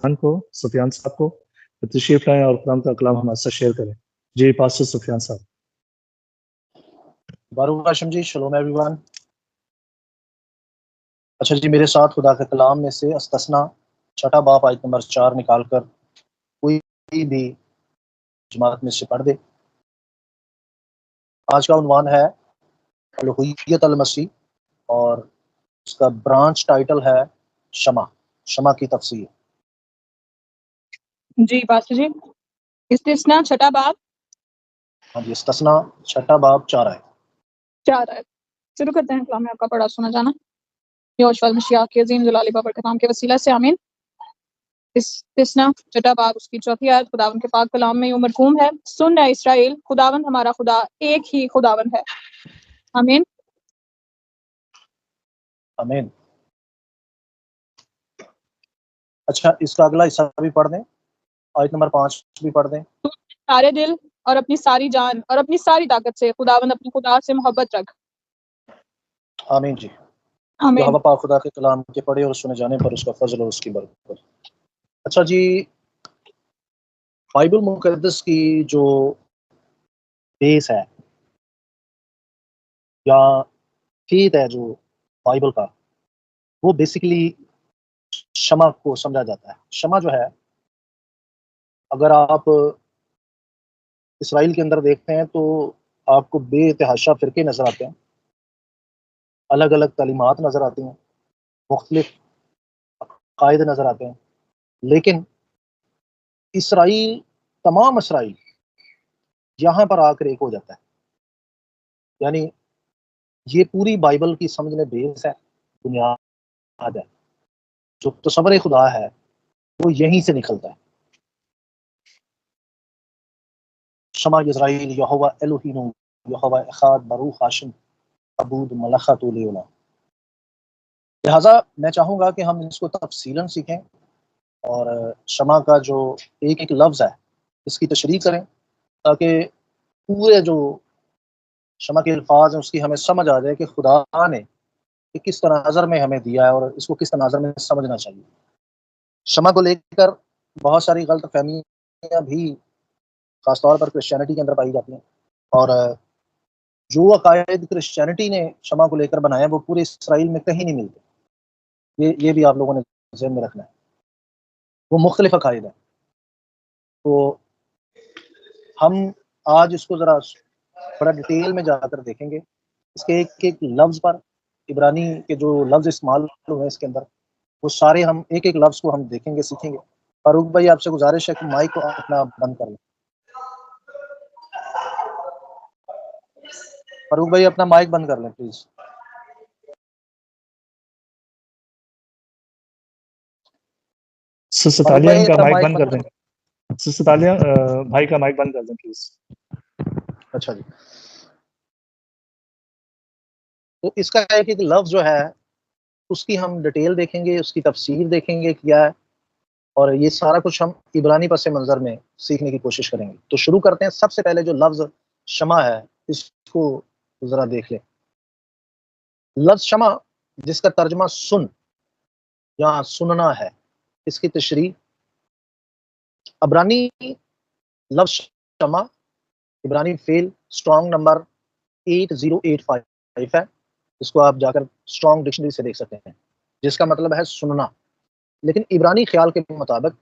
خان کو، سفیان صاحب کو تشریف لائیں اور قرآن کا کلام ہمارے ساتھ شیئر کریں. جی پاسٹر سفیان صاحب. باروک ہاشم جی، شلوم ایوری ون. اچھا جی، میرے ساتھ خدا کے کلام میں سے استثنا چھٹا باب آیت نمبر 4 نکال کر کوئی بھی جماعت میں سے پڑھ دے. آج کا عنوان ہے الوہیت المسیح اور اس کا برانچ ٹائٹل ہے شمع کی تفسیر. جی پاسٹر جی، استثنا چھٹا باب. ہاں جی، استثنا چھٹا باب 4 ہے. 4 ہے. شروع کرتے ہیں. کلام میں آپ کا پڑھا سنا جانا. یوشوا المشیح کے عظیم جلالی بابر کے نام کے وسیلہ سے آمین. استثنا چھٹا باب اس کی 4 آیت خداوند کے پاک کلام میں یوں مرقوم ہے: سن اے اسرائیل، خداوند ہمارا خدا ایک ہی خداوند ہے. آمین. آمین. اچھا، اس کا اگلا حصہ بھی پڑھ دیں، آیت نمبر 5 بھی پڑھ دیں. تو سارے دل اور اپنی ساری جان اور اپنی ساری طاقت سے خداوند اپنے خدا سے محبت رکھ. آمین جی. آمین. یہاں پاک خدا کے کلام کے پڑھے اور سنے جانے پر اس کا فضل اور اس کی برکت. اچھا جی، بائبل مقدس کی جو بیس ہے یا فیت ہے جو بائبل کا، وہ بیسیکلی شمع کو سمجھا جاتا ہے. شمع جو ہے، اگر آپ اسرائیل کے اندر دیکھتے ہیں تو آپ کو بے تحاشا فرقے نظر آتے ہیں، الگ الگ تعلیمات نظر آتی ہیں، مختلف عقائد نظر آتے ہیں، لیکن تمام اسرائیل یہاں پر آ کر ایک ہو جاتا ہے. یعنی یہ پوری بائبل کی سمجھنے بیس ہے، بنیاد ہے. جو تصور خدا ہے وہ یہیں سے نکلتا ہے. شمع اسرائیل یہوہ الوہینو یہوہ اخاد باروک ہاشم عبود ملخت لیولا. لہٰذا میں چاہوں گا کہ ہم اس کو تفصیلاً سیکھیں اور شمع کا جو ایک ایک لفظ ہے اس کی تشریح کریں، تاکہ پورے جو شمع کے الفاظ ہیں اس کی ہمیں سمجھ آ جائے کہ خدا نے کس تناظر میں ہمیں دیا ہے اور اس کو کس تناظر میں سمجھنا چاہیے. شمع کو لے کر بہت ساری غلط فہمیاں بھی خاص طور پر کرسچینٹی کے اندر پائی جاتی ہیں، اور جو عقائد کرسچینٹی نے شمع کو لے کر بنایا وہ پورے اسرائیل میں کہیں نہیں ملتے. یہ بھی آپ لوگوں نے ذہن میں رکھنا ہے. وہ مختلف عقائد ہیں. تو ہم آج اس کو ذرا بڑا ڈیٹیل میں جا کر دیکھیں گے، اس کے ایک ایک لفظ پر، عبرانی کے جو لفظ استعمال ہوئے اس کے اندر، وہ سارے ہم ایک ایک لفظ کو ہم دیکھیں گے، سیکھیں گے. فاروق بھائی آپ سے گزارش ہے کہ مائک کو اپنا بند کر لیں. فاروق بھائی اپنا مائک بند کر لیں پلیز. ستالیہ کا مائک بند کر دیں. ستالیہ بھائی کا مائک بند کر دیں پلیز. اچھا جی، تو اس کا ایک ایک لفظ جو ہے اس کی ہم ڈیٹیل دیکھیں گے، اس کی تفسیر دیکھیں گے کیا ہے، اور یہ سارا کچھ ہم عبرانی پس منظر میں سیکھنے کی کوشش کریں گے. تو شروع کرتے ہیں. سب سے پہلے جو لفظ شمع ہے اس کو ذرا دیکھ لیں. لفظ شمع جس کا ترجمہ سن یا سننا ہے، اس کی تشریح عبرانی لفظ شمع عبرانی فعل اسٹرانگ نمبر 8085 ہے. اس کو آپ جا کر اسٹرانگ ڈکشنری سے دیکھ سکتے ہیں، جس کا مطلب ہے سننا. لیکن عبرانی خیال کے مطابق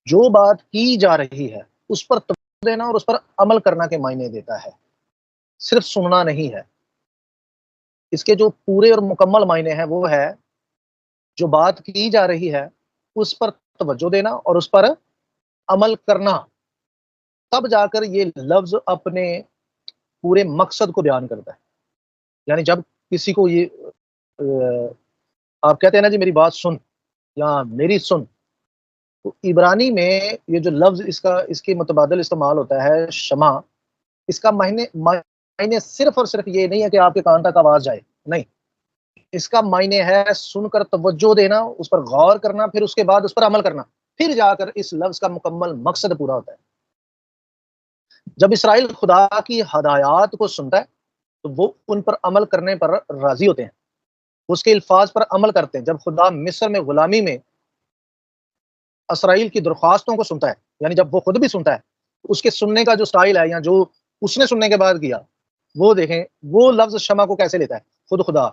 جو بات کی جا رہی ہے اس پر توجہ دینا اور اس پر عمل کرنا کے معنی دیتا ہے، صرف سننا نہیں ہے. اس کے جو پورے اور مکمل معنی ہیں وہ ہے جو بات کی جا رہی ہے اس پر توجہ دینا اور اس پر عمل کرنا. تب جا کر یہ لفظ اپنے پورے مقصد کو بیان کرتا ہے. یعنی جب کسی کو یہ آپ کہتے ہیں نا جی میری بات سن یا میری سن، تو عبرانی میں یہ جو لفظ اس کے متبادل استعمال ہوتا ہے شمع، اس کا معنی صرف اور صرف یہ نہیں ہے کہ آپ کے کان تک آواز جائے، نہیں. اس کا معنی ہے سن کر توجہ دینا، اس پر غور کرنا، پھر اس کے بعد اس پر عمل کرنا، پھر جا کر اس لفظ کا مکمل مقصد پورا ہوتا ہے. جب اسرائیل خدا کی ہدایات کو سنتا ہے تو وہ ان پر عمل کرنے پر راضی ہوتے ہیں، اس کے الفاظ پر عمل کرتے ہیں. جب خدا مصر میں غلامی میں اسرائیل کی درخواستوں کو سنتا ہے، یعنی جب وہ خود بھی سنتا ہے اس کے سننے کا جو سٹائل ہے یا جو اس نے سننے کے بعد کیا، وہ دیکھیں وہ لفظ شمع کو کیسے لیتا ہے خود خدا.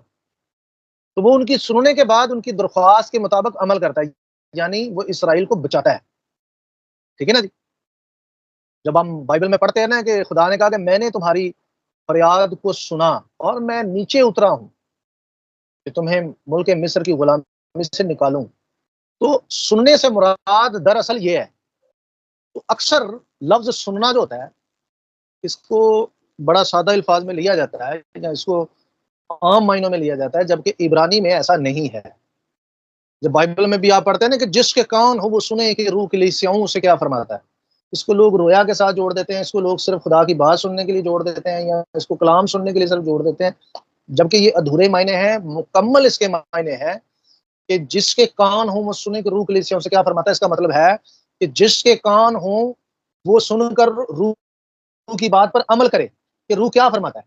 تو وہ ان کی سننے کے بعد ان کی درخواست کے مطابق عمل کرتا ہے، یعنی وہ اسرائیل کو بچاتا ہے. ٹھیک ہے نا جی. جب ہم بائبل میں پڑھتے ہیں نا کہ خدا نے کہا کہ میں نے تمہاری فریاد کو سنا اور میں نیچے اترا ہوں کہ تمہیں ملک مصر کی غلامی سے نکالوں، تو سننے سے مراد دراصل یہ ہے. تو اکثر لفظ سننا جو ہوتا ہے اس کو بڑا سادہ الفاظ میں لیا جاتا ہے یا اس کو عام معنوں میں لیا جاتا ہے، جبکہ عبرانی میں ایسا نہیں ہے. جب بائبل میں بھی آپ پڑھتے ہیں نا کہ جس کے کان ہو وہ سنے کہ روح کلیسیاؤں اسے کیا فرماتا ہے، اس کو لوگ رویا کے ساتھ جوڑ دیتے ہیں، اس کو لوگ صرف خدا کی بات سننے کے لیے جوڑ دیتے ہیں، یا اس کو کلام سننے کے لیے صرف جوڑ دیتے ہیں، جبکہ یہ ادھورے معنی ہیں. مکمل اس کے معنی ہے کہ جس کے کان ہوں وہ سنے کہ روح کلیسیاؤں سے کیا فرماتا ہے. اس کا مطلب ہے کہ جس کے کان ہوں وہ سن کر روح کی بات پر عمل کرے کہ روح کیا فرماتا ہے.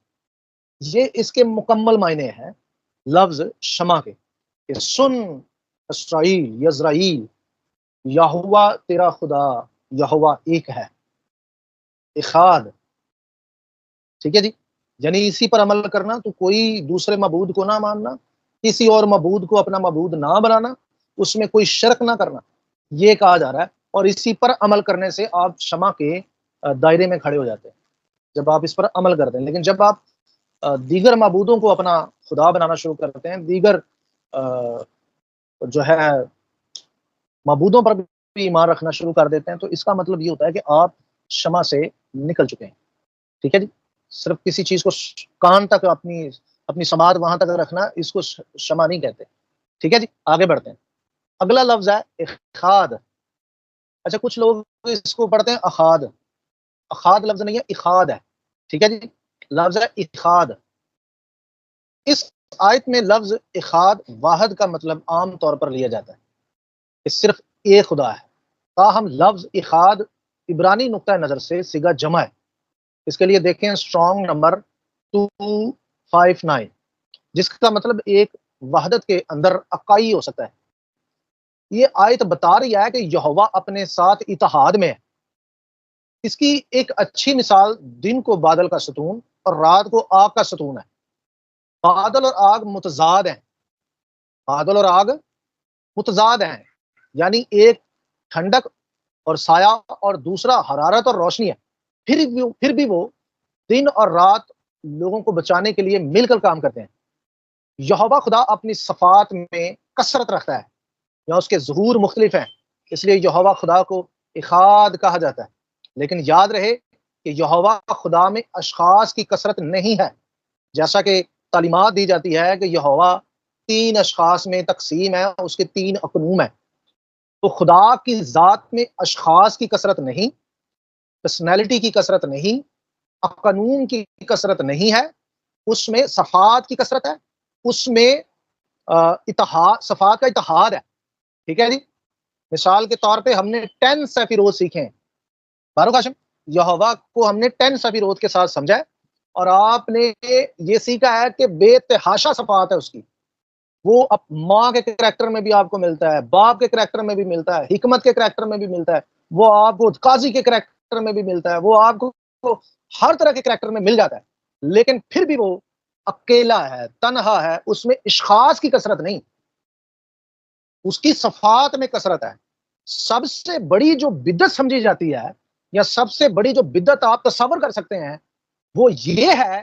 یہ اس کے مکمل معنی ہے لفظ شمع کے، کہ سن اسرائیل یزرائیل، یہوہ تیرا خدا یہوہ ایک ہے، احاد. ٹھیک ہے جی. یعنی اسی پر عمل کرنا، تو کوئی دوسرے معبود کو نہ ماننا، کسی اور معبود کو اپنا معبود نہ بنانا، اس میں کوئی شرک نہ کرنا، یہ کہا جا رہا ہے. اور اسی پر عمل کرنے سے آپ شمع کے دائرے میں کھڑے ہو جاتے ہیں جب آپ اس پر عمل کرتے ہیں. لیکن جب آپ دیگر معبودوں کو اپنا خدا بنانا شروع کرتے ہیں، دیگر جو ہے معبودوں پر بھی ایمان رکھنا شروع کر دیتے ہیں، تو اس کا مطلب یہ ہوتا ہے کہ آپ شمع سے نکل چکے ہیں. ٹھیک ہے جی. صرف کسی چیز کو کان تک اپنی سماعت وہاں تک رکھنا، اس کو شمع نہیں کہتے. ٹھیک ہے جی. آگے بڑھتے ہیں. اگلا لفظ ہے اخاد. اچھا، کچھ لوگ اس کو پڑھتے ہیں اخاد. اخاد لفظ نہیں ہے، اخاد ہے. ٹھیک ہے جی. لفظ ہے اخاد. اس آیت میں لفظ اخاد واحد کا مطلب عام طور پر لیا جاتا ہے کہ صرف ایک خدا ہے. تاہم لفظ اخاد عبرانی نقطہ نظر سے صیغہ جمع ہے. اس کے لیے دیکھیں اسٹرانگ نمبر 259، جس کا مطلب ایک وحدت کے اندر اکائی ہو سکتا ہے. یہ آیت بتا رہی ہے کہ یہوہ اپنے ساتھ اتحاد میں ہے. اس کی ایک اچھی مثال دن کو بادل کا ستون اور رات کو آگ کا ستون ہے. بادل اور آگ متضاد ہیں. بادل اور آگ متضاد ہیں، یعنی ایک ٹھنڈک اور سایہ اور دوسرا حرارت اور روشنی ہے. پھر بھی وہ دن اور رات لوگوں کو بچانے کے لیے مل کر کام کرتے ہیں. یہوہ خدا اپنی صفات میں کثرت رکھتا ہے یا اس کے ظہور مختلف ہیں، اس لیے یہوہ خدا کو اخاد کہا جاتا ہے. لیکن یاد رہے کہ یہوہ خدا میں اشخاص کی کثرت نہیں ہے، جیسا کہ تعلیمات دی جاتی ہے کہ یہوہ 3 اشخاص میں تقسیم ہے، اس کے 3 اقنوم ہیں. تو خدا کی ذات میں اشخاص کی کثرت نہیں، پرسنالٹی کی کثرت نہیں، اقنوم کی کثرت نہیں ہے. اس میں صفات کی کثرت ہے، اس میں صفات کا اتحاد ہے. ٹھیک ہے جی. مثال کے طور پہ ہم نے 10 سفیرود سیکھے ہیں. فاروق ہاشم، یہوہ کو ہم نے 10 سفیرود کے ساتھ سمجھا ہے، اور آپ نے یہ سیکھا ہے کہ بے تحاشا صفات ہے اس کی. وہ ماں کے کریکٹر میں بھی آپ کو ملتا ہے، باپ کے کریکٹر میں بھی ملتا ہے، حکمت کے کریکٹر میں بھی ملتا ہے، وہ آپ کو قاضی کے کریکٹر میں بھی ملتا ہے، وہ آپ کو ہر طرح کے کریکٹر میں مل جاتا ہے. لیکن پھر بھی وہ اکیلا ہے، تنہا ہے. اس میں اشخاص کی کثرت نہیں، اس کی صفات میں کثرت ہے. سب سے بڑی جو بدعت سمجھی جاتی ہے یا سب سے بڑی جو بدعت آپ تصور کر سکتے ہیں وہ یہ ہے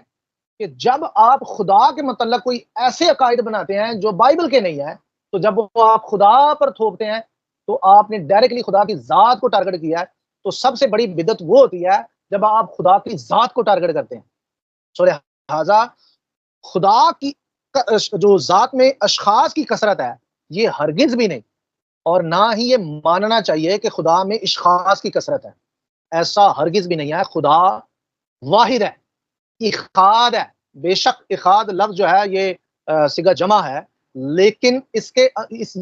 کہ جب آپ خدا کے متعلق کوئی ایسے عقائد بناتے ہیں جو بائبل کے نہیں ہیں، تو جب وہ آپ خدا پر تھوپتے ہیں تو آپ نے ڈائریکٹلی خدا کی ذات کو ٹارگٹ کیا ہے. تو سب سے بڑی بدعت وہ ہوتی ہے جب آپ خدا کی ذات کو ٹارگٹ کرتے ہیں. سو لہذا خدا کی جو ذات میں اشخاص کی کثرت ہے یہ ہرگز بھی نہیں، اور نہ ہی یہ ماننا چاہیے کہ خدا میں اشخاص کی کثرت ہے. ایسا ہرگز بھی نہیں ہے. خدا واحد ہے، اخاد ہے. بے شک اخاد لفظ جو ہے یہ صیغہ جمع ہے، لیکن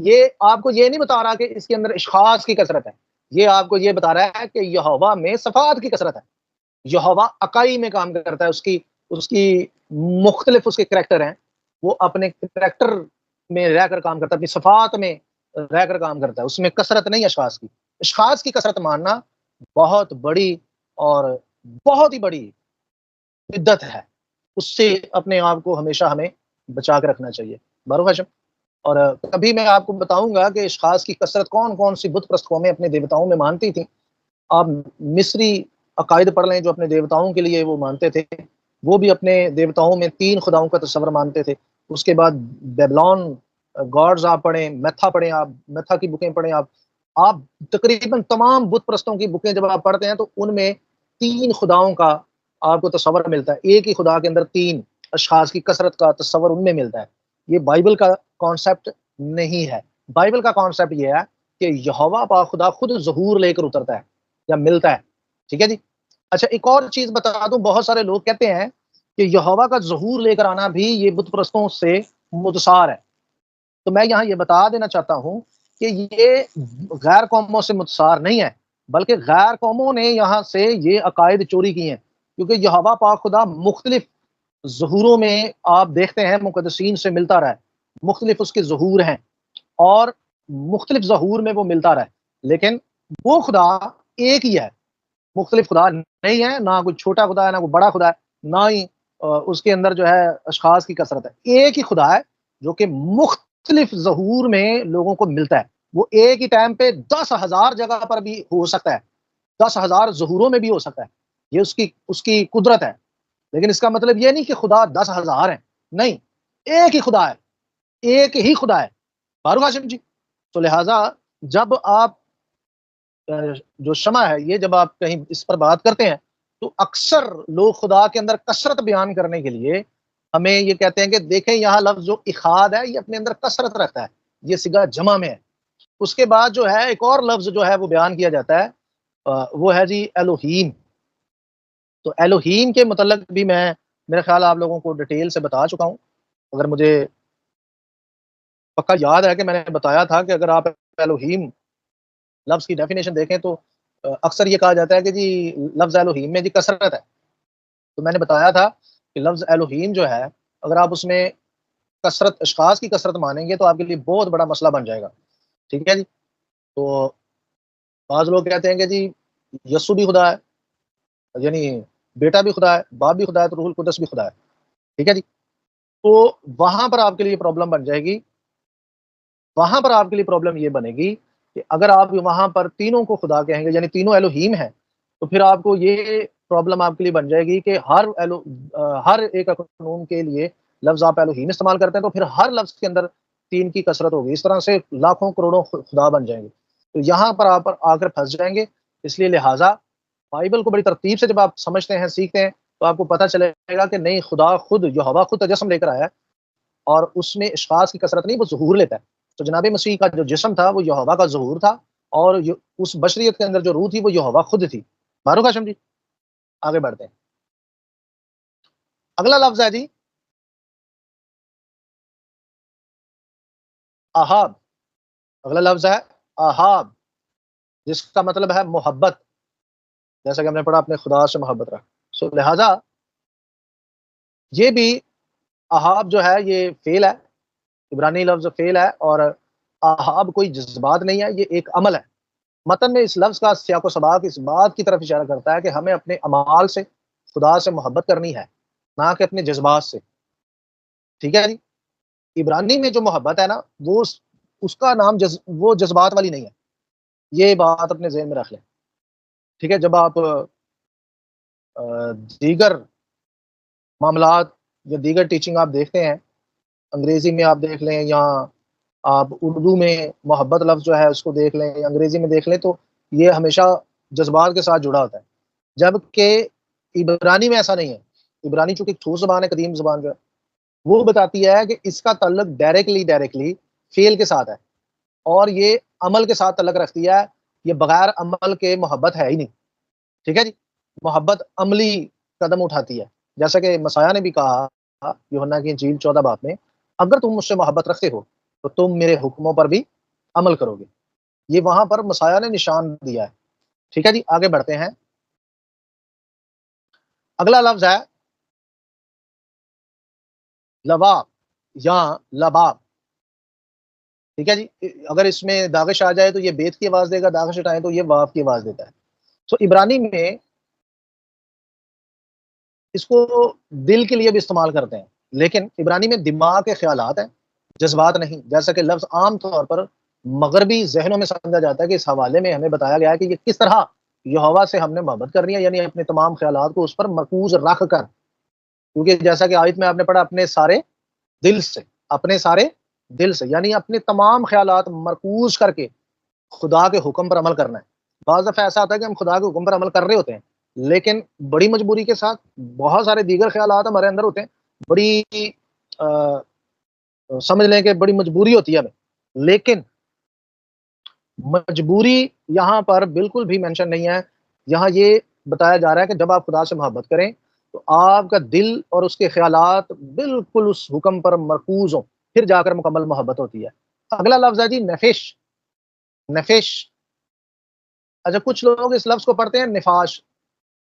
یہ آپ کو یہ نہیں بتا رہا کہ اس کے اندر اشخاص کی کثرت ہے. یہ آپ کو یہ بتا رہا ہے کہ یہوہ میں صفات کی کثرت ہے. یہوہ اکائی میں کام کرتا ہے. اس کی مختلف اس کے کریکٹر ہیں، وہ اپنے کریکٹر میں رہ کر کام کرتا ہے، اپنی صفات میں رہ کر کام کرتا ہے. اس میں کثرت نہیں اشخاص کی. اشخاص کی کثرت ماننا بہت بڑی اور بہت ہی بڑی بدعت ہے، اس سے اپنے آپ کو ہمیشہ ہمیں بچا کے رکھنا چاہیے بارو ہاشم۔ اور کبھی میں آپ کو بتاؤں گا کہ اشخاص کی کثرت کون کون سی بت پرست قومیں اپنے دیوتاؤں میں مانتی تھیں۔ آپ مصری عقائد پڑھ لیں جو اپنے دیوتاؤں کے لیے وہ مانتے تھے، وہ بھی اپنے دیوتاؤں میں 3 خداؤں کا تصور مانتے تھے۔ اس کے بعد بیبلون گاڈز آپ پڑھیں، میتھا پڑھیں، آپ میتھا کی بکیں پڑھیں، آپ تقریباً تمام بت پرستوں کی بکیں جب آپ پڑھتے ہیں تو ان میں 3 خداؤں کا آپ کو تصور ملتا ہے، ایک ہی خدا کے اندر 3 اشخاص کی کثرت کا تصور ان میں ملتا ہے۔ یہ بائبل کا کانسیپٹ نہیں ہے۔ بائبل کا کانسیپٹ یہ ہے کہ یہوہ پاک خدا خود ظہور لے کر اترتا ہے یا ملتا ہے، ٹھیک ہے جی۔ اچھا ایک اور چیز بتا دوں، بہت سارے لوگ کہتے ہیں کہ یہوہ کا ظہور لے کر آنا بھی یہ بت پرستوں سے متسار ہے، تو میں یہاں یہ بتا دینا چاہتا ہوں کہ یہ غیر قوموں سے متسار نہیں ہے، بلکہ غیر قوموں نے یہاں سے یہ عقائد چوری کی ہیں، کیونکہ یہوہ پاک خدا مختلف ظہوروں میں آپ دیکھتے ہیں مقدسین سے ملتا رہا ہے، مختلف اس کے ظہور ہیں اور مختلف ظہور میں وہ ملتا رہا ہے، لیکن وہ خدا ایک ہی ہے، مختلف خدا نہیں ہے، نہ کوئی چھوٹا خدا ہے نہ کوئی بڑا خدا ہے، نہ ہی اس کے اندر جو ہے اشخاص کی کثرت ہے، ایک ہی خدا ہے جو کہ مختلف ظہور میں لوگوں کو ملتا ہے۔ وہ ایک ہی ٹائم پہ 10,000 جگہ پر بھی ہو سکتا ہے، 10,000 ظہوروں میں بھی ہو سکتا ہے، یہ اس کی قدرت ہے، لیکن اس کا مطلب یہ نہیں کہ خدا 10,000 ہیں، نہیں، ایک ہی خدا ہے، ایک ہی خدا ہے فاروق ہاشم جی۔ تو لہٰذا جب آپ جو شمع ہے یہ جب آپ کہیں اس پر بات کرتے ہیں تو اکثر لوگ خدا کے اندر کثرت بیان کرنے کے لیے ہمیں یہ کہتے ہیں کہ دیکھیں یہاں لفظ جو اخاد ہے یہ اپنے اندر کثرت رکھتا ہے، یہ صیغہ جمع میں ہے۔ اس کے بعد جو ہے ایک اور لفظ جو ہے وہ بیان کیا جاتا ہے، وہ ہے جی الوہیم۔ تو الوہیم کے متعلق بھی میں میرا خیال آپ لوگوں کو ڈیٹیل سے بتا چکا ہوں، اگر مجھے پکا یاد ہے کہ میں نے بتایا تھا کہ اگر آپ الوہیم لفظ کی ڈیفینیشن دیکھیں تو اکثر یہ کہا جاتا ہے کہ جی لفظ الوہیم میں جی کثرت ہے، تو میں نے بتایا تھا کہ لفظ الوہیم جو ہے اگر آپ اس میں کثرت اشخاص کی کثرت مانیں گے تو آپ کے لیے بہت بڑا مسئلہ بن جائے گا، ٹھیک ہے جی۔ تو بعض لوگ کہتے ہیں کہ جی یسوع بھی خدا ہے، یعنی بیٹا بھی خدا ہے، باپ بھی خدا ہے، تو روح القدس بھی خدا ہے، ٹھیک ہے جی۔ تو وہاں پر آپ کے لیے پرابلم بن جائے گی، وہاں پر آپ کے لیے پرابلم یہ بنے گی کہ اگر آپ وہاں پر تینوں کو خدا کہیں گے یعنی تینوں الوہیم ہیں، تو پھر آپ کو یہ پرابلم آپ کے لیے بن جائے گی کہ ہر ایک قانون کے لیے لفظ آپ الوہیم استعمال کرتے ہیں تو پھر ہر لفظ کے اندر 3 کی کثرت ہوگی، اس طرح سے لاکھوں کروڑوں خدا بن جائیں گے، تو یہاں پر آپ آ کر پھنس جائیں گے۔ اس لیے لہٰذا بائبل کو بڑی ترتیب سے جب آپ سمجھتے ہیں سیکھتے ہیں تو آپ کو پتہ چلے گا کہ نہیں، خدا خود یہوہ خود تجسم لے کر آیا ہے اور اس میں اشخاص کی کثرت نہیں، وہ ظہور لیتا ہے۔ تو جناب مسیح کا جو جسم تھا وہ یہوہ کا ظہور تھا، اور اس بشریت کے اندر جو روح تھی وہ یہوہ خود تھی۔ فاروق ہاشم جی آگے بڑھتے ہیں، اگلا لفظ ہے جی احاب۔ اگلا لفظ ہے احاب، جس کا مطلب ہے محبت، جیسا کہ ہم نے پڑھا اپنے خدا سے محبت رکھ۔ سو لہذا یہ بھی احاب جو ہے یہ فعل ہے، عبرانی لفظ فعل ہے، اور احاب کوئی جذبات نہیں ہے، یہ ایک عمل ہے۔ متن میں اس لفظ کا سیاق و سباق اس بات کی طرف اشارہ کرتا ہے کہ ہمیں اپنے اعمال سے خدا سے محبت کرنی ہے، نہ کہ اپنے جذبات سے، ٹھیک ہے جی۔ عبرانی میں جو محبت ہے نا وہ اس کا نام وہ جذبات والی نہیں ہے، یہ بات اپنے ذہن میں رکھ لیں، ٹھیک ہے۔ جب آپ دیگر معاملات یا دیگر ٹیچنگ آپ دیکھتے ہیں، انگریزی میں آپ دیکھ لیں یا آپ اردو میں محبت لفظ جو ہے اس کو دیکھ لیں یا انگریزی میں دیکھ لیں، تو یہ ہمیشہ جذبات کے ساتھ جڑا ہوتا ہے، جبکہ عبرانی میں ایسا نہیں ہے۔ عبرانی چونکہ ٹھوس زبان ہے، قدیم زبان جو ہے وہ بتاتی ہے کہ اس کا تعلق ڈائریکٹلی فعل کے ساتھ ہے، اور یہ عمل کے ساتھ تعلق رکھتی ہے، یہ بغیر عمل کے محبت ہے ہی نہیں، ٹھیک ہے جی۔ محبت عملی قدم اٹھاتی ہے، جیسا کہ مسیح نے بھی کہا یوحنا کی انجیل 14 باب میں، اگر تم مجھ سے محبت رکھتے ہو تو تم میرے حکموں پر بھی عمل کرو گے، یہ وہاں پر مسیح نے نشان دیا ہے، ٹھیک ہے جی۔ آگے بڑھتے ہیں، اگلا لفظ ہے لباب یا لباب۔ ٹھیک ہے جی. اگر اس میں داغش آ جائے تو یہ بیت کی آواز دے گا، داغش ہٹائیں تو یہ واو کی آواز دیتا ہے. تو عبرانی میں اس کو دل کے لیے بھی استعمال کرتے ہیں، لیکن عبرانی میں دماغ کے خیالات ہیں، جذبات نہیں. جیسا کہ لفظ عام طور پر مغربی ذہنوں میں سمجھا جاتا ہے کہ اس حوالے میں ہمیں بتایا گیا ہے کہ یہ کس طرح یہوہ سے ہم نے محبت کرنی ہے، یعنی اپنے تمام خیالات کو اس پر مرکوز رکھ کر. کیونکہ جیسا کہ آیت میں آپ نے پڑھا اپنے سارے دل سے، اپنے سارے دل سے، یعنی اپنے تمام خیالات مرکوز کر کے خدا کے حکم پر عمل کرنا ہے. بعض دفعہ ایسا ہوتا ہے کہ ہم خدا کے حکم پر عمل کر رہے ہوتے ہیں، لیکن بڑی مجبوری کے ساتھ بہت سارے دیگر خیالات ہمارے اندر ہوتے ہیں. بڑی سمجھ لیں کہ بڑی مجبوری ہوتی ہے ہمیں، لیکن مجبوری یہاں پر بالکل بھی مینشن نہیں ہے. یہاں یہ بتایا جا رہا ہے کہ جب آپ خدا سے محبت کریں تو آپ کا دل اور اس کے خیالات بالکل اس حکم پر مرکوز ہوں، پھر جا کر مکمل محبت ہوتی ہے. اگلا لفظ ہے جی نفش. نفش، اچھا کچھ لوگ اس لفظ کو پڑھتے ہیں نفاش.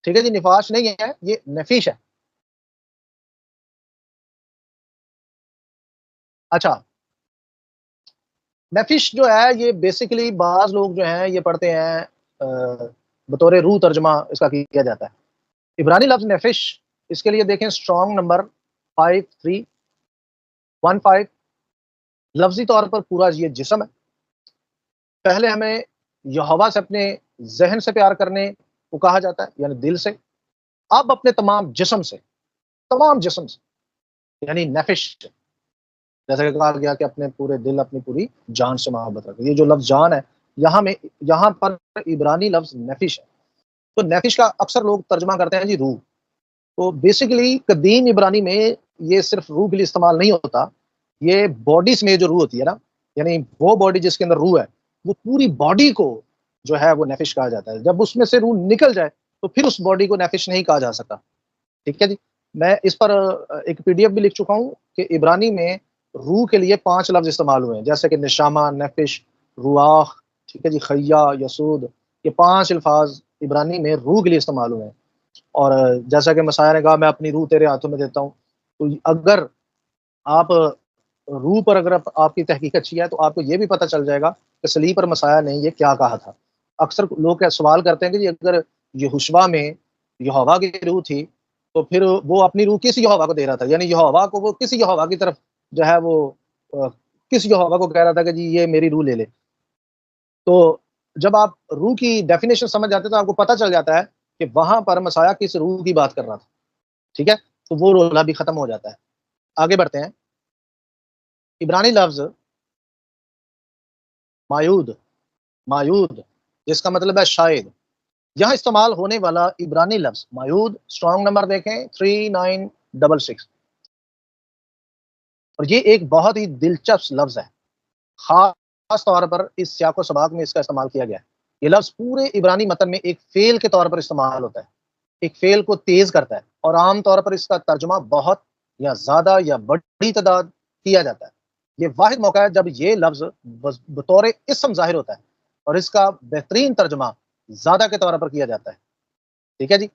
ٹھیک ہے جی، نفاش نہیں ہے، یہ نفیش ہے. اچھا، نفش جو ہے یہ بیسیکلی بعض لوگ جو ہیں یہ پڑھتے ہیں بطور روح ترجمہ اس کا کیا جاتا ہے. عبرانی لفظ نفش، اس کے لیے دیکھیں اسٹرانگ نمبر 5315. لفظی طور پر پورا یہ جسم ہے. پہلے ہمیں یہوہ سے اپنے ذہن سے پیار کرنے کو کہا جاتا ہے، یعنی دل سے. اب اپنے تمام جسم سے، تمام جسم سے، یعنی نفش، جیسا کہ کہا گیا کہ اپنے پورے دل، اپنی پوری جان سے محبت رکھو. یہ جو لفظ جان ہے یہاں پر عبرانی لفظ نفش ہے. تو نفش کا اکثر لوگ ترجمہ کرتے ہیں جی روح. تو بیسیکلی قدیم عبرانی میں یہ صرف روح کے لیے استعمال نہیں ہوتا، یہ باڈیز میں جو روح ہوتی ہے نا، یعنی وہ باڈی جس کے اندر روح ہے، وہ پوری باڈی کو جو ہے وہ نفش کہا جاتا ہے. جب اس میں سے روح نکل جائے تو پھر اس باڈی کو نفش نہیں کہا جا سکتا. ٹھیک ہے جی. میں اس پر ایک پی ڈی ایف بھی لکھ چکا ہوں کہ عبرانی میں روح کے لیے 5 لفظ استعمال ہوئے ہیں، جیسے کہ نشامہ، نفش، رواح، ٹھیک ہے جی، خیا، یسود. یہ 5 الفاظ عبرانی میں روح کے لیے استعمال ہوئے ہیں. اور جیسا کہ مسیح نے کہا میں اپنی روح تیرے ہاتھوں میں دیتا ہوں. تو اگر آپ روح پر اگر آپ کی تحقیق اچھی ہے تو آپ کو یہ بھی پتہ چل جائے گا کہ صلیب پر مسیح نے یہ کیا کہا تھا. اکثر لوگ سوال کرتے ہیں کہ جی اگر یہوشوا میں یہوہ کی روح تھی تو پھر وہ اپنی روح کس یہوہ کو دے رہا تھا، یعنی یہوہ کو وہ کس یہوہ کی طرف جو ہے وہ کس یہوہ کو کہہ رہا تھا کہ جی یہ میری روح لے لے. تو جب آپ روح کی ڈیفینیشن سمجھ جاتے تو آپ کو پتہ چل جاتا ہے کہ وہاں پر مسیح کس روح کی بات کر رہا تھا. ٹھیک ہے، تو وہ رولا بھی ختم ہو جاتا ہے. آگے بڑھتے ہیں. عبرانی لفظ مایود، مایود جس کا مطلب ہے شاید، یہاں استعمال ہونے والا عبرانی لفظ مایود اسٹرانگ نمبر دیکھیں 3966. اور یہ ایک بہت ہی دلچسپ لفظ ہے، خاص طور پر اس سیاق و سباق میں اس کا استعمال کیا گیا ہے. یہ لفظ پورے عبرانی متن میں ایک فعل کے طور پر استعمال ہوتا ہے، ایک فعل کو تیز کرتا ہے، اور عام طور پر اس کا ترجمہ بہت یا زیادہ یا بڑی تعداد کیا جاتا ہے. یہ واحد موقع ہے جب یہ لفظ بطور اسم ظاہر ہوتا ہے اور اس کا بہترین ترجمہ زیادہ کے طور پر کیا جاتا ہے. ٹھیک ہے جی.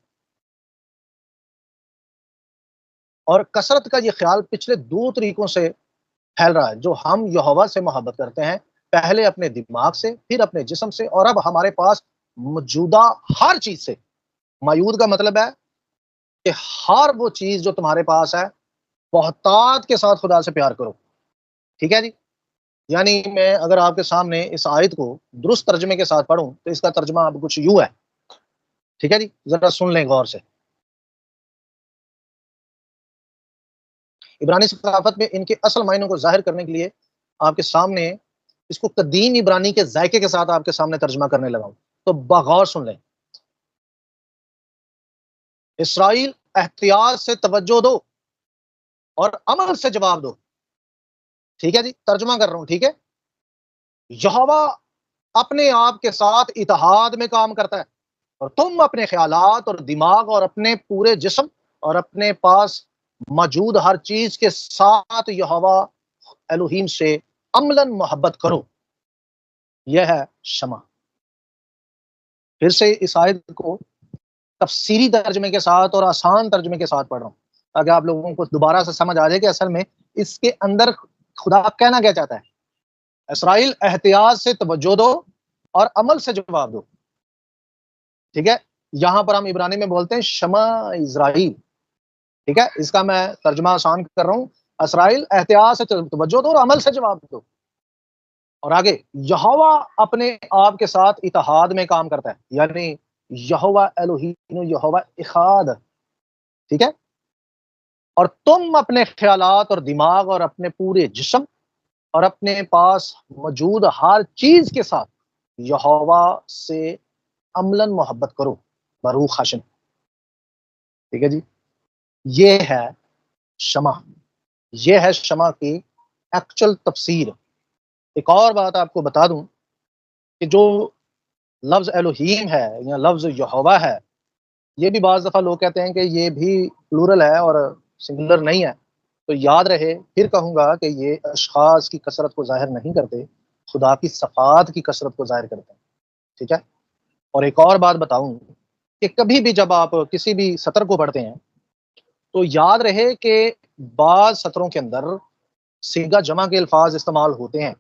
اور کثرت کا یہ خیال پچھلے 2 طریقوں سے پھیل رہا ہے. جو ہم یہوہ سے محبت کرتے ہیں، پہلے اپنے دماغ سے، پھر اپنے جسم سے، اور اب ہمارے پاس موجودہ ہر چیز سے. مایود کا مطلب ہے کہ ہر وہ چیز جو تمہارے پاس ہے بہتات کے ساتھ خدا سے پیار کرو. ٹھیک ہے جی. یعنی میں اگر آپ کے سامنے اس آیت کو درست ترجمے کے ساتھ پڑھوں تو اس کا ترجمہ اب کچھ یوں ہے. ٹھیک ہے جی، ذرا سن لیں غور سے. عبرانی ثقافت میں ان کے اصل معنوں کو ظاہر کرنے کے لیے آپ کے سامنے اس کو قدیم عبرانی کے ذائقے کے ساتھ آپ کے سامنے ترجمہ کرنے لگا ہوں، تو بغور سن لیں. اسرائیل، احتیاط سے توجہ دو اور عمل سے جواب دو. ٹھیک ہے جی، ترجمہ کر رہا ہوں. ٹھیک ہے. یہوہ اپنے آپ کے ساتھ اتحاد میں کام کرتا ہے، اور تم اپنے خیالات اور دماغ اور اپنے پورے جسم اور اپنے پاس موجود ہر چیز کے ساتھ یہوہ الوہیم سے عملاً محبت کرو. یہ ہے شمع. پھر سے اس آیت کو تفسیری ترجمے کے ساتھ اور آسان ترجمے کے ساتھ پڑھ رہا ہوں تاکہ آپ لوگوں کو دوبارہ سے سمجھ آ جائے کہ اصل میں اس کے اندر خدا کہنا کیا چاہتا ہے. اسرائیل احتیاط سے توجہ دو اور عمل سے جواب دو. ٹھیک ہے, یہاں پر ہم عبرانی میں بولتے ہیں شمع اسرائیل. ٹھیک ہے, اس کا میں ترجمہ آسان کر رہا ہوں. اسرائیل احتیاط سے توجہ دو اور عمل سے جواب دو. اور آگے یہوہ اپنے آپ کے ساتھ اتحاد میں کام کرتا ہے, یعنی یہوہ الوہیم یہوہ اخاد. ٹھیک ہے, اور تم اپنے خیالات اور دماغ اور اپنے پورے جسم اور اپنے پاس موجود ہر چیز کے ساتھ یہوہ سے عملاً محبت کرو. بروخ ہاشم. ٹھیک ہے جی, یہ ہے شمع, یہ ہے شمع کی ایکچوئل تفسیر. ایک اور بات آپ کو بتا دوں کہ جو لفظ الوہیم ہے یا لفظ یہوہ ہے, یہ بھی بعض دفعہ لوگ کہتے ہیں کہ یہ بھی پلورل ہے اور سنگولر نہیں ہے. تو یاد رہے, پھر کہوں گا کہ یہ اشخاص کی کثرت کو ظاہر نہیں کرتے, خدا کی صفات کی کثرت کو ظاہر کرتے ہیں. ٹھیک ہے, اور ایک اور بات بتاؤں کہ کبھی بھی جب آپ کسی بھی سطر کو پڑھتے ہیں تو یاد رہے کہ بعض سطروں کے اندر صیغہ جمع کے الفاظ استعمال ہوتے ہیں,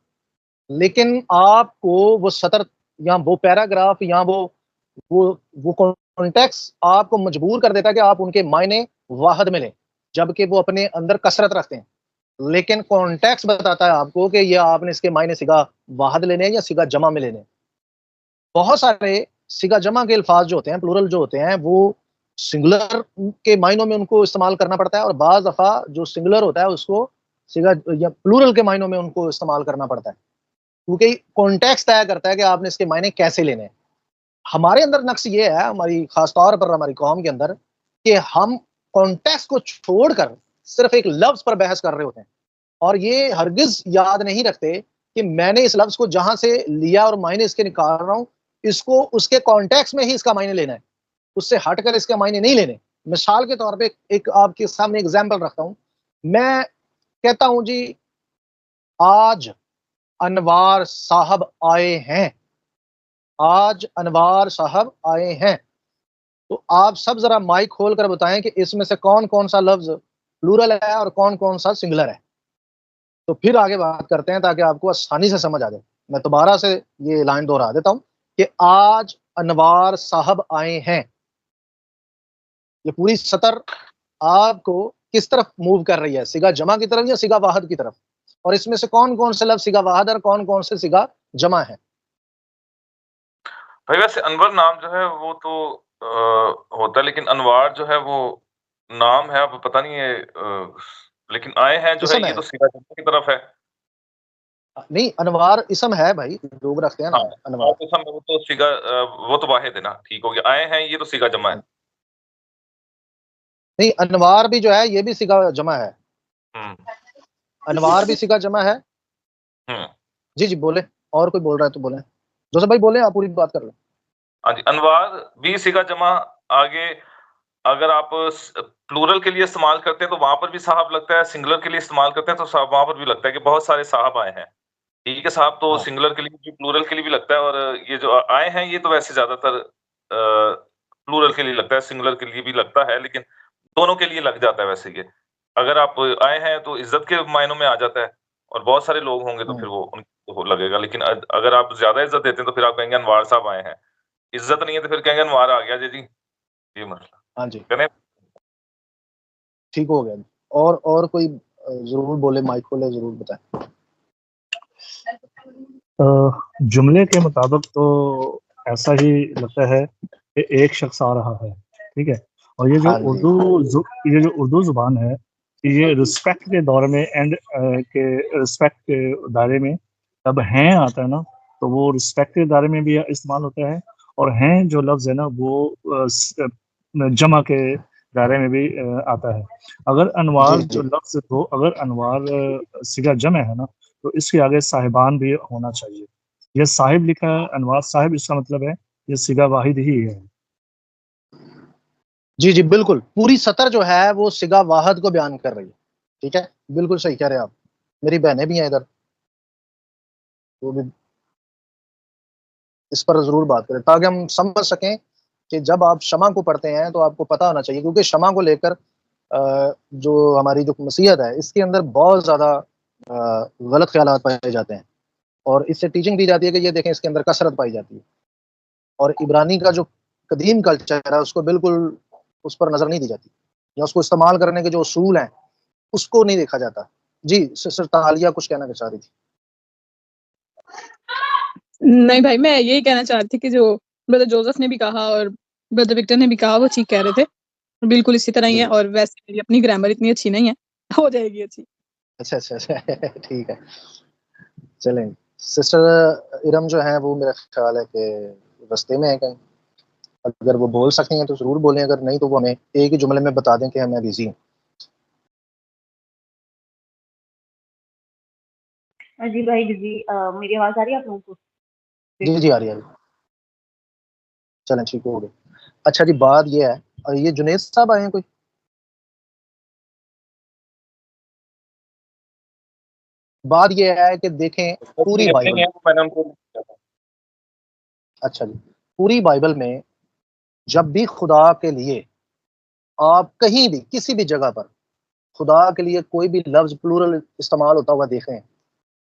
لیکن آپ کو وہ سطر یا وہ پیراگراف یا وہ کانٹیکس آپ کو مجبور کر دیتا ہے کہ آپ ان کے معنی واحد میں لیں, جبکہ وہ اپنے اندر کثرت رکھتے ہیں. لیکن کانٹیکس بتاتا ہے آپ کو کہ یہ آپ نے اس کے معنی صیغہ واحد لینے ہیں یا صیغہ جمع میں لینے ہیں. بہت سارے صیغہ جمع کے الفاظ جو ہوتے ہیں, پلورل جو ہوتے ہیں, وہ سنگولر کے معنوں میں ان کو استعمال کرنا پڑتا ہے, اور بعض دفعہ جو سنگولر ہوتا ہے اس کو صیغہ یا پلورل کے معنوں میں ان کو استعمال کرنا پڑتا ہے, کیونکہ کانٹیکس طے کرتا ہے کہ آپ نے اس کے معنی کیسے لینے ہیں. ہمارے اندر نقص یہ ہے, ہماری خاص طور پر ہماری قوم کے اندر, کہ ہم کانٹیکس کو چھوڑ کر صرف ایک لفظ پر بحث کر رہے ہوتے ہیں, اور یہ ہرگز یاد نہیں رکھتے کہ میں نے اس لفظ کو جہاں سے لیا اور معنی اس کے نکال رہا ہوں, اس کو اس کے کانٹیکس میں ہی اس کا معنی لینا ہے, اس سے ہٹ کر اس کے معنی نہیں لینے. مثال کے طور پہ ایک آپ کے سامنے ایگزامپل رکھتا ہوں. میں کہتا ہوں جی آج انوار صاحب آئے ہیں, آج انوار صاحب آئے ہیں, تو آپ سب ذرا مائک کھول کر بتائیں کہ اس میں سے کون کون سا لفظ پلورل ہے اور کون کون سا سنگولر ہے, تو پھر آگے بات کرتے ہیں تاکہ آپ کو آسانی سے سمجھ آ جائے. میں دوبارہ سے یہ لائن دوہرا دیتا ہوں کہ آج انوار صاحب آئے ہیں. یہ پوری سطر آپ کو کس طرف موو کر رہی ہے, صیغہ جمع کی طرف یا صیغہ واحد کی طرف, اور اس میں سے کون کون سے لفظ صیغہ واحد اور کون کون سے صیغہ جمع ہے. بھائی ویسے انور نام جو ہے وہ تو ہوتا ہے, لیکن انوار جو ہے وہ نام ہے, اب پتہ نہیں ہے, لیکن آئے ہیں جو ہے اسم یہ تو صیغہ جمع کی طرف ہے. نہیں, انوار اسم ہے بھائی, لوگ رکھتے ہیں نا ہاں, انوار. وہ تو صیغہ وہ تو واحد ہے نا, ٹھیک ہو گیا. آئے ہیں یہ تو صیغہ جمع ہے. نہیں, انوار بھی جو ہے یہ بھی صیغہ جمع ہے, انوار بھی صیغہ جمع ہے. جی جی بولیں, اور کوئی بول رہا ہے تو بولیں. جوزف بھائی بولیں, آپ پوری بات کر لیں. ہاں جی, انوار بھی صیغہ جمع. آگے اگر آپ پلورل کے لیے استعمال کرتے ہیں تو وہاں پر بھی صاحب لگتا ہے, سنگولر کے لیے استعمال کرتے ہیں تو وہاں پر بھی لگتا ہے کہ بہت سارے صاحب آئے ہیں. ٹھیک ہے صاحب, تو سنگولر کے لیے بھی پلورل کے لیے بھی لگتا ہے, اور یہ جو آئے ہیں یہ تو ویسے زیادہ تر پلورل کے لیے لگتا ہے, سنگولر کے لیے بھی لگتا ہے, لیکن دونوں کے لیے لگ جاتا ہے. ویسے یہ اگر آپ آئے ہیں تو عزت کے معنوں میں آ جاتا ہے, اور بہت سارے لوگ ہوں گے تو پھر وہ ان کو لگے گا. لیکن اگر آپ زیادہ عزت دیتے ہیں تو پھر آپ کہیں گے انوار صاحب آئے ہیں. عزت نہیں ہے تو پھر کہیں گے انوار آ گیا. جی یہ مسئلہ. ہاں جی کریں, ٹھیک ہو گیا. اور کوئی ضرور بولے, مائک کھولے, ضرور بتائیں. جملے کے مطابق تو ایسا ہی لگتا ہے کہ ایک شخص آ رہا ہے. ٹھیک ہے, اور یہ جو اردو زبان ہے, یہ رسپیکٹ کے دور میں اینڈ کے رسپیکٹ کے دائرے میں جب ہیں آتا ہے نا, تو وہ رسپیکٹ کے دائرے میں بھی استعمال ہوتا ہے, اور ہیں جو لفظ ہے نا وہ جمع کے دائرے میں بھی آتا ہے. اگر انوار جو لفظ ہو, اگر انوار صیغہ جمع ہے نا, تو اس کے آگے صاحبان بھی ہونا چاہیے. یہ صاحب لکھا ہے, انوار صاحب, اس کا مطلب ہے یہ صیغہ واحد ہی ہے. جی جی بالکل, پوری سطر جو ہے وہ صیغہ واحد کو بیان کر رہی ہے. ٹھیک ہے, بالکل صحیح کہہ رہے ہیں آپ. میری بہنیں بھی ہیں ادھر, وہ بھی اس پر ضرور بات کریں تاکہ ہم سمجھ سکیں کہ جب آپ شمع کو پڑھتے ہیں تو آپ کو پتہ ہونا چاہیے, کیونکہ شمع کو لے کر جو ہماری جو مسیحیت ہے اس کے اندر بہت زیادہ غلط خیالات پائے جاتے ہیں. اور اس سے ٹیچنگ دی جاتی ہے کہ یہ دیکھیں اس کے اندر کثرت پائی جاتی ہے. اور عبرانی کا جو قدیم کلچر ہے اس کو بالکل اس پر نظر نہیں دی جاتی، یا اس کو استعمال کرنے کے جو اصول ہیں اس کو نہیں دیکھا جاتا. جی سسٹر تالیہ کچھ کہنا چاہ رہی تھی. نہیں بھائی، میں یہی کہنا چاہ رہی تھی کہ جو بردر جوزف نے بھی کہا اور بردر وکٹر نے بھی کہا وہ ٹھیک کہہ رہے تھے، بالکل اسی طرح ہی ہے. اور ویسے میری اپنی گرامر اتنی اچھی نہیں ہے، ہو جائے گی اچھی. اچھا ٹھیک ہے. چلیں سسٹر ارم جو ہیں وہ میرا خیال ہے کہ رستے میں ہے کہیں، اگر وہ بول سکتی ہیں تو ضرور بولیں، اگر نہیں تو وہ ہمیں ایک ہی جملے میں بتا دیں کہ میں بزی ہوں. جی بھائی جی میری آواز آ رہی ہے آپ لوگوں کو؟ جی آ رہی ہے. چلیں ٹھیک ہو گیا. اچھا جی بات یہ ہے، یہ جنید صاحب آئے ہیں کوئی؟ بات یہ ہے کہ دیکھیں پوری بائبل، اچھا جی پوری بائبل میں جب بھی خدا کے لیے آپ کہیں بھی کسی بھی جگہ پر خدا کے لیے کوئی بھی لفظ پلورل استعمال ہوتا ہوا دیکھیں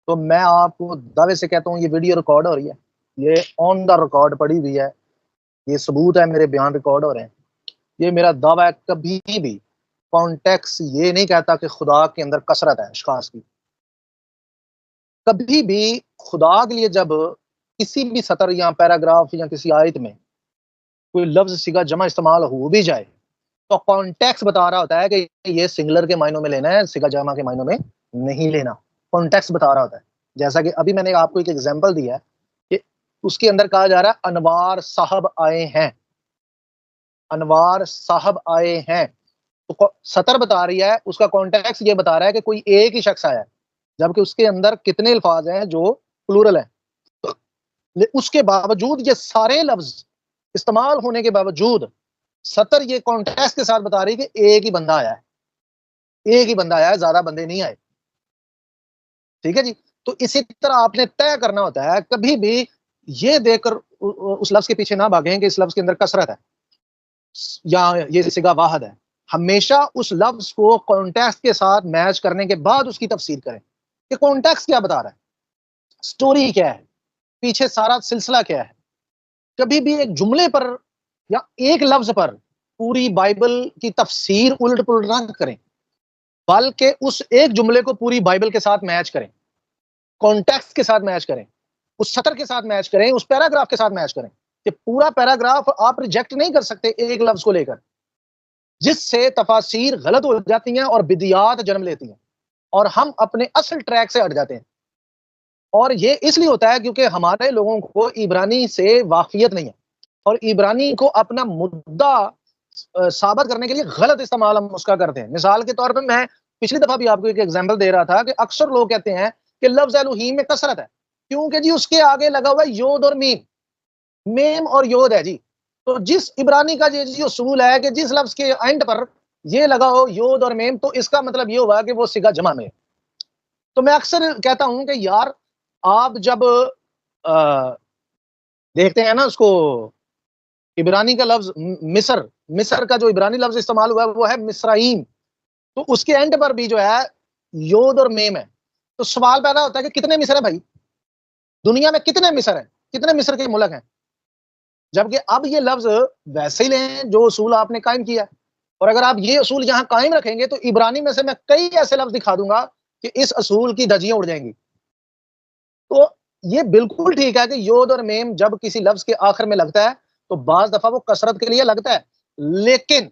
تو میں آپ کو دعوے سے کہتا ہوں یہ ویڈیو ریکارڈ ہو رہی ہے، یہ آن دا ریکارڈ پڑی ہوئی ہے، یہ ثبوت ہے، میرے بیان ریکارڈ ہو رہے ہیں. یہ میرا دعویٰ ہے کبھی بھی کانٹیکس یہ نہیں کہتا کہ خدا کے اندر کثرت ہے اشخاص کی. کبھی بھی خدا کے لیے جب کسی بھی سطر یا پیراگراف یا کسی آیت میں کوئی لفظ صیغہ جمع استعمال ہو بھی جائے تو کانٹیکس بتا رہا ہوتا ہے کہ یہ سنگولر کے معنوں میں لینا ہے، صیغہ جمع کے معنوں میں نہیں لینا. کانٹیکس بتا رہا ہوتا ہے. جیسا کہ ابھی میں نے آپ کو ایک ایگزامپل دیا ہے کہ اس کے اندر کہا جا رہا ہے انوار صاحب آئے ہیں، انوار صاحب آئے ہیں، تو سطر بتا رہی ہے، اس کا کانٹیکس یہ بتا رہا ہے کہ کوئی ایک ہی شخص آیا ہے، جبکہ اس کے اندر کتنے الفاظ ہیں جو پلورل ہیں. اس کے باوجود یہ سارے لفظ استعمال ہونے کے باوجود سطر یہ کانٹیکس کے ساتھ بتا رہی کہ ایک ہی بندہ آیا ہے، ایک ہی بندہ آیا ہے، زیادہ بندے نہیں آئے. ٹھیک ہے جی. تو اسی طرح آپ نے طے کرنا ہوتا ہے، کبھی بھی یہ دیکھ کر اس لفظ کے پیچھے نہ بھاگیں کہ اس لفظ کے اندر کثرت ہے یا یہ صیغہ واحد ہے. ہمیشہ اس لفظ کو کانٹیکسٹ کے ساتھ میچ کرنے کے بعد اس کی تفسیر کریں کہ کانٹیکسٹ کیا بتا رہا ہے، سٹوری کیا ہے، پیچھے سارا سلسلہ کیا ہے. کبھی بھی ایک جملے پر یا ایک لفظ پر پوری بائبل کی تفسیر الٹ پلٹ نہ کریں، بلکہ اس ایک جملے کو پوری بائبل کے ساتھ میچ کریں، کانٹیکسٹ کے ساتھ میچ کریں، اس سطر کے ساتھ میچ کریں، اس پیراگراف کے ساتھ میچ کریں. کہ پورا پیراگراف آپ ریجیکٹ نہیں کر سکتے ایک لفظ کو لے کر، جس سے تفاسیر غلط ہو جاتی ہیں اور بدیات جنم لیتی ہیں اور ہم اپنے اصل ٹریک سے ہٹ جاتے ہیں. اور یہ اس لیے ہوتا ہے کیونکہ ہمارے لوگوں کو عبرانی سے واقفیت نہیں ہے، اور عبرانی کو اپنا مدعا ثابت کرنے کے لیے غلط استعمال ہم اس کا کرتے ہیں. مثال کے طور پہ میں پچھلی دفعہ بھی آپ کو ایک ایگزامپل دے رہا تھا کہ اکثر لوگ کہتے ہیں کہ لفظ الوہیم میں کثرت ہے کیونکہ جی اس کے آگے لگا ہوا ہے یود اور میم اور یود ہے جی. تو جس عبرانی کا یہ اصول ہے کہ جس لفظ کے اینڈ پر یہ لگا ہو یود اور میم تو اس کا مطلب یہ ہوا کہ وہ صیغہ جمع میں. تو میں اکثر کہتا ہوں کہ یار آپ جب دیکھتے ہیں نا اس کو عبرانی کا لفظ مصر کا جو عبرانی لفظ استعمال ہوا ہے وہ ہے مصرائیم، تو اس کے اینڈ پر بھی جو ہے یود اور میم ہے. تو سوال پیدا ہوتا ہے کہ کتنے مصر ہیں بھائی دنیا میں، کتنے مصر ہیں، کتنے مصر کے ملک ہیں؟ جبکہ اب یہ لفظ ویسے ہی لیں جو اصول آپ نے قائم کیا، اور اگر آپ یہ اصول یہاں قائم رکھیں گے تو عبرانی میں سے میں کئی ایسے لفظ دکھا دوں گا کہ اس اصول کی دھجیاں اڑ جائیں گی. تو یہ بالکل ٹھیک ہے کہ یود اور میم جب کسی لفظ کے آخر میں لگتا ہے تو بعض دفعہ وہ کثرت کے لیے لگتا ہے، لیکن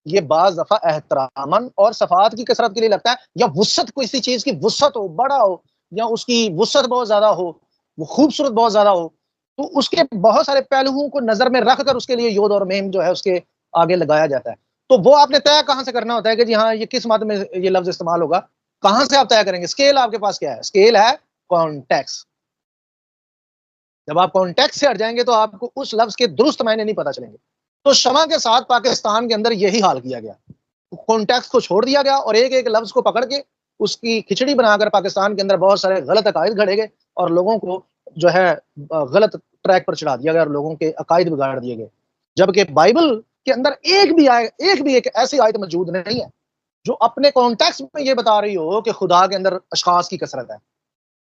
یہ بعض دفعہ احتراماً اور صفات کی کثرت کے لیے لگتا ہے، یا وسعت کسی چیز کی وسعت ہو، بڑا ہو، یا اس کی وسعت بہت زیادہ ہو، وہ خوبصورت بہت زیادہ ہو، تو اس کے بہت سارے پہلوؤں کو نظر میں رکھ کر اس کے لیے یود اور میم جو ہے اس کے آگے لگایا جاتا ہے. تو وہ آپ نے طے کہاں سے کرنا ہوتا ہے کہ جی ہاں یہ کس مد میں یہ لفظ استعمال ہوگا، کہاں سے آپ طے کریں گے؟ اسکیل آپ کے پاس کیا ہے؟ اسکیل ہے کانٹیکس. جب آپ کانٹیکس سے ہٹ جائیں گے تو آپ کو اس لفظ کے درست معنی نہیں پتہ چلیں گے. تو شمع کے ساتھ پاکستان کے اندر یہی حال کیا گیا، کانٹیکس کو چھوڑ دیا گیا اور ایک ایک لفظ کو پکڑ کے اس کی کھچڑی بنا کر پاکستان کے اندر بہت سارے غلط عقائد گھڑے گئے اور لوگوں کو جو ہے غلط ٹریک پر چڑھا دیا گیا اور لوگوں کے عقائد بگاڑ دیے گئے. جبکہ بائبل کے اندر ایک ایسی آیت موجود نہیں ہے جو اپنے کانٹیکس میں یہ بتا رہی ہو کہ خدا کے اندر اشخاص کی کثرت ہے.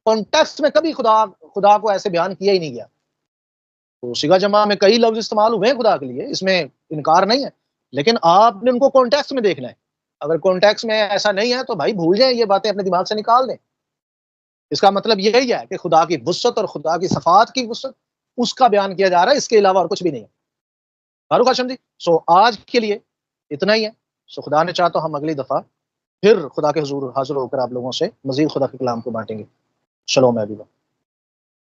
کانٹیکسٹ میں کبھی خدا کو ایسے بیان کیا ہی نہیں گیا. تو صیغہ جمع میں کئی لفظ استعمال ہوئے ہیں خدا کے لیے، اس میں انکار نہیں ہے، لیکن آپ نے ان کو کانٹیکسٹ میں دیکھنا ہے. اگر کانٹیکسٹ میں ایسا نہیں ہے تو بھائی بھول جائیں، یہ باتیں اپنے دماغ سے نکال دیں. اس کا مطلب یہی ہے کہ خدا کی وسعت اور خدا کی صفات کی وسعت اس کا بیان کیا جا رہا ہے، اس کے علاوہ اور کچھ بھی نہیں ہے. فاروق ہاشم جی، سو آج کے لیے اتنا ہی ہے. سو خدا نے چاہا تو ہم اگلی دفعہ پھر خدا کے حضور حاضر ہو کر آپ لوگوں سے مزید خدا کے کلام کو بانٹیں گے. Shalom every one.